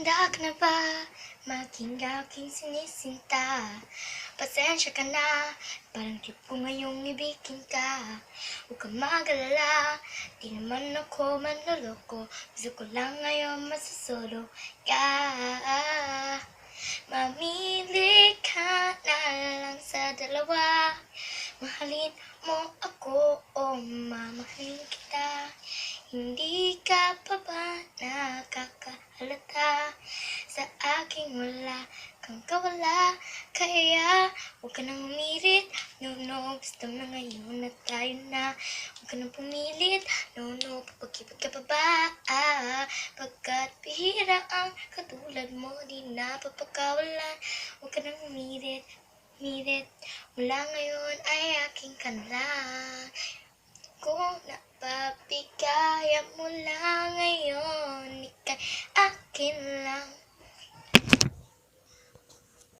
Handa ka na ba maging aking sinisinta? Pasensya ka na, parang trip ko ngayong ibigin ka. Huwag kang mag-alala, di naman ako manloloko. Gusto ko lang ngayon masasolo ka. Mamili ka na lang sa dalawa. Mahalin mo ako o mamahalin kita. Hindi ka pa ba nakakahalata sa aking wala kang kawala? Kaya huwag ka nang umirit, no, gusto na ngayon na tayo na. Huwag ka nang pumilit, no, papagkipot ka pa ba? Pagkat bihira ang katulad mo, di na papagkawalan. Huwag ka nang umirit, mula ngayon ay aking ka na. Kung napabigayan mo lang ngayon, ika'y akin lang.